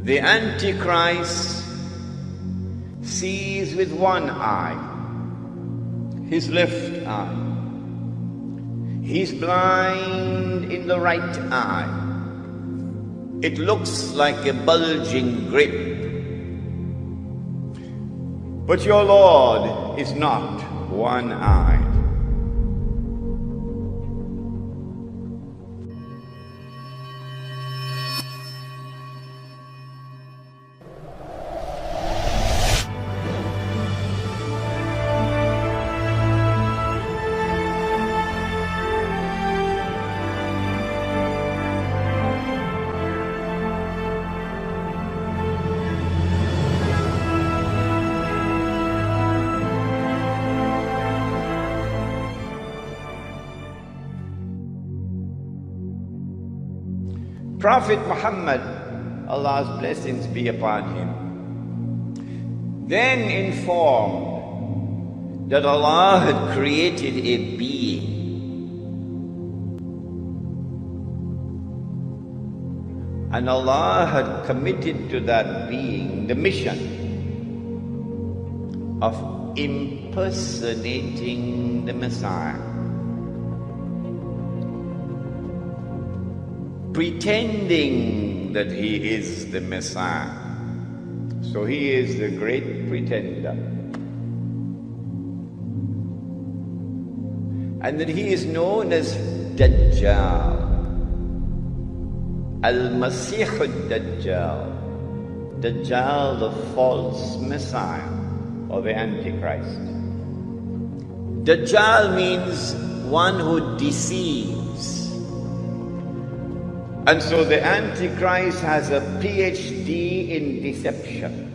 The Antichrist sees with one eye, his left eye. He's blind in the right eye. It looks like a bulging grape. But your Lord is not one-eyed. Prophet Muhammad, Allah's blessings be upon him, then informed that Allah had created a being and Allah had committed to that being the mission of impersonating the Messiah, pretending that he is the Messiah. So he is the great pretender. And that he is known as Dajjal, Al-Masih al-Dajjal, Dajjal, the false Messiah or the Antichrist. Dajjal means one who deceives. And so the Antichrist has a PhD in deception.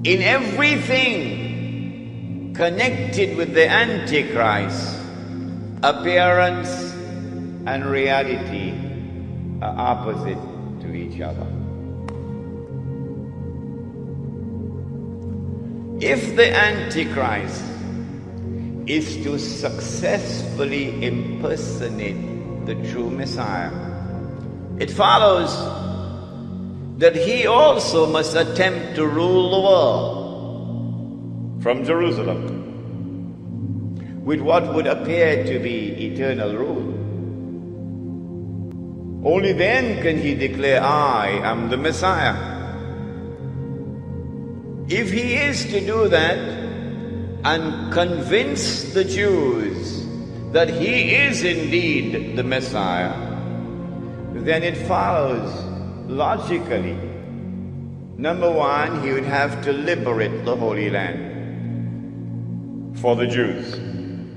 In everything connected with the Antichrist, appearance and reality are opposite to each other. If the Antichrist is to successfully impersonate the true Messiah, it follows that he also must attempt to rule the world from Jerusalem with what would appear to be eternal rule. Only then can he declare, I am the Messiah. If he is to do that and convince the Jews that he is indeed the Messiah, then it follows logically. Number one, he would have to liberate the Holy Land for the Jews.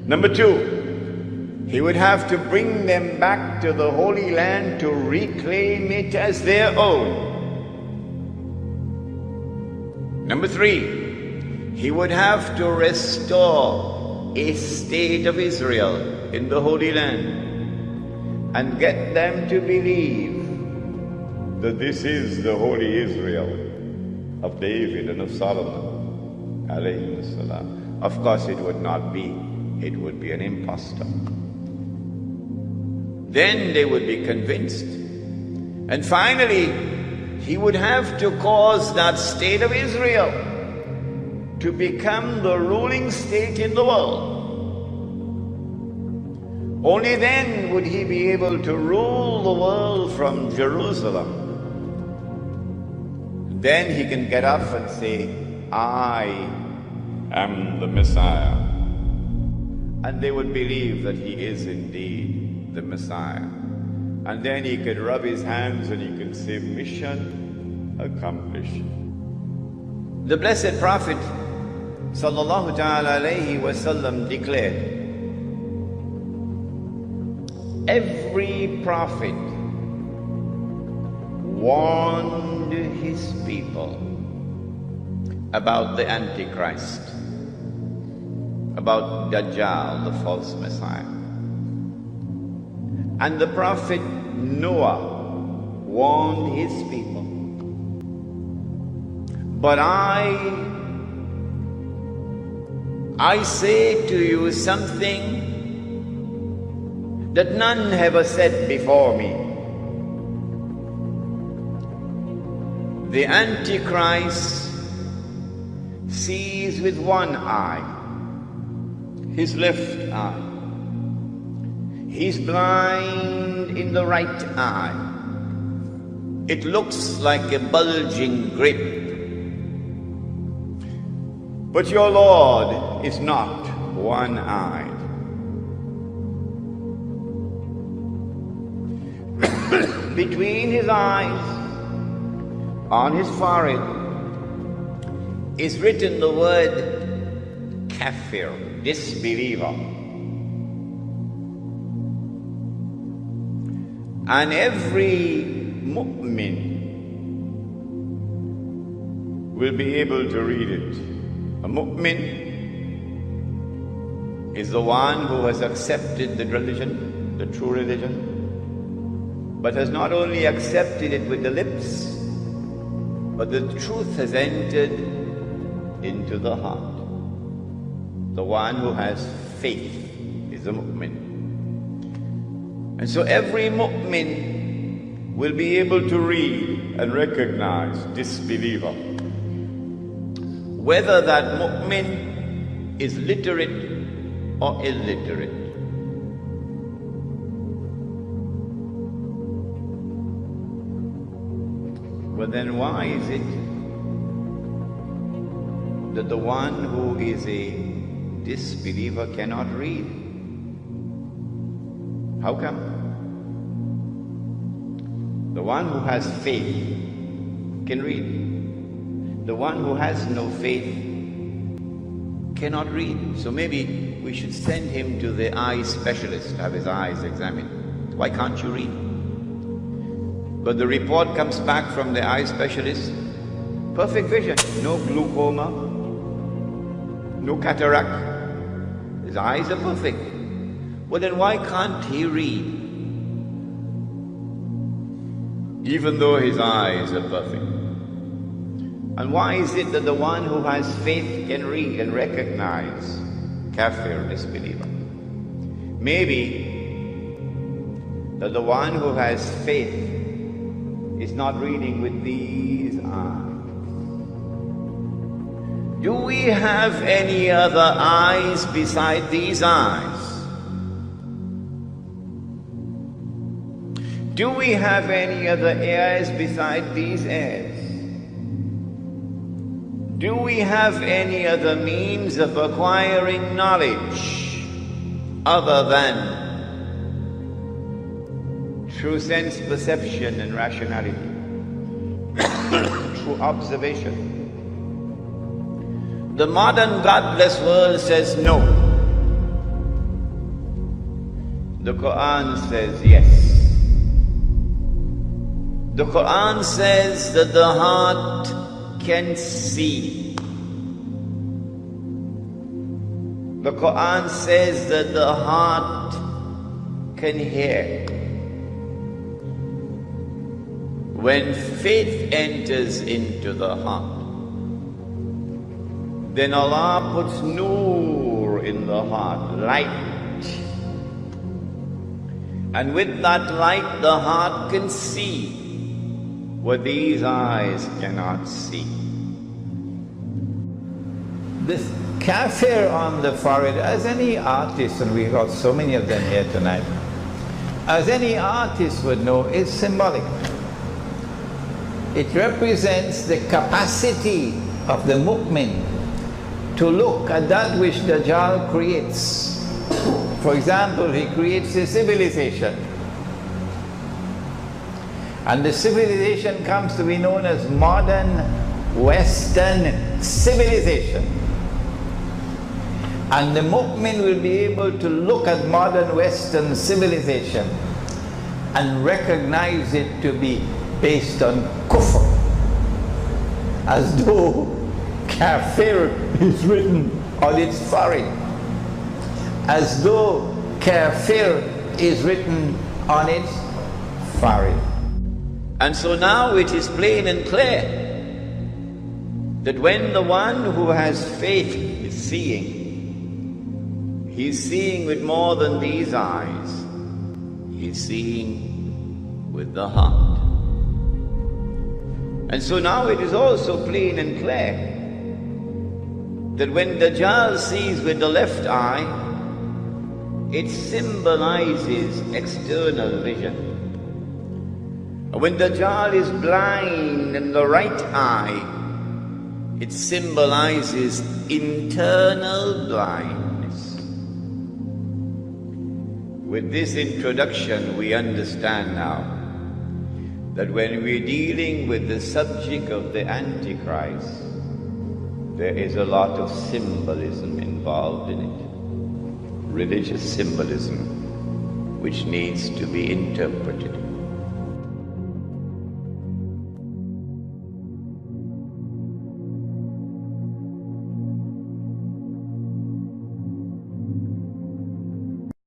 Number two, he would have to bring them back to the Holy Land to reclaim it as their own. Number three, he would have to restore a state of Israel in the Holy Land and get them to believe that this is the holy Israel of David and of Solomon alayhi salam. Of course it would not be. It would be an impostor. Then they would be convinced. And finally, he would have to cause that state of Israel to become the ruling state in the world. Only then would he be able to rule the world from Jerusalem. Then he can get up and say, I am the Messiah. And they would believe that he is indeed the Messiah. And then he could rub his hands and he could say, mission accomplished. The blessed Prophet sallallahu ta'ala alayhi wasallam declared, every prophet warned his people about the Antichrist, about Dajjal, the false Messiah. And the prophet Noah warned his people. But I say to you something that none have said before me. The Antichrist sees with one eye, his left eye. He's blind in the right eye. It looks like a bulging grape. But your Lord is not one-eyed. Between his eyes, on his forehead, is written the word Kafir, disbeliever. And every mu'min will be able to read it. A mu'min is the one who has accepted the religion, the true religion, but has not only accepted it with the lips, but the truth has entered into the heart. The one who has faith is a mu'min. And so every mu'min will be able to read and recognize disbeliever. Whether that mu'min is literate or illiterate. But then why is it that the one who is a disbeliever cannot read? How come? The one who has faith can read. The one who has no faith cannot read. So maybe we should send him to the eye specialist to have his eyes examined. Why can't you read? But the report comes back from the eye specialist, perfect vision, no glaucoma, no cataract. His eyes are perfect. Well, then why can't he read? Even though his eyes are perfect. And why is it that the one who has faith can read and recognize Kafir, disbeliever? Maybe that the one who has faith is not reading with these eyes. Do we have any other eyes beside these eyes? Do we have any other ears beside these ears? Do we have any other means of acquiring knowledge other than through sense perception and rationality, through observation? The modern godless world says no. The Quran says yes. The Quran says that the heart can see. The Quran says that the heart can hear. When faith enters into the heart, then Allah puts nur in the heart, light. And with that light, the heart can see what these eyes cannot see. This Kafir on the forehead, as any artist, and we've got so many of them here tonight, as any artist would know, is symbolic. It represents the capacity of the mu'min to look at that which Dajjal creates. For example, he creates a civilization. And the civilization comes to be known as modern Western civilization. And the mu'min will be able to look at modern Western civilization and recognize it to be based on kufr, as though Kafir is written on its forehead, as though Kafir is written on its forehead. And so now it is plain and clear that when the one who has faith is seeing, he's seeing with more than these eyes, he's seeing with the heart. And so now it is also plain and clear that when Dajjal sees with the left eye, it symbolizes external vision. And when Dajjal is blind in the right eye, it symbolizes internal blindness. With this introduction, we understand now that when we're dealing with the subject of the Antichrist, there is a lot of symbolism involved in it. Religious symbolism, which needs to be interpreted.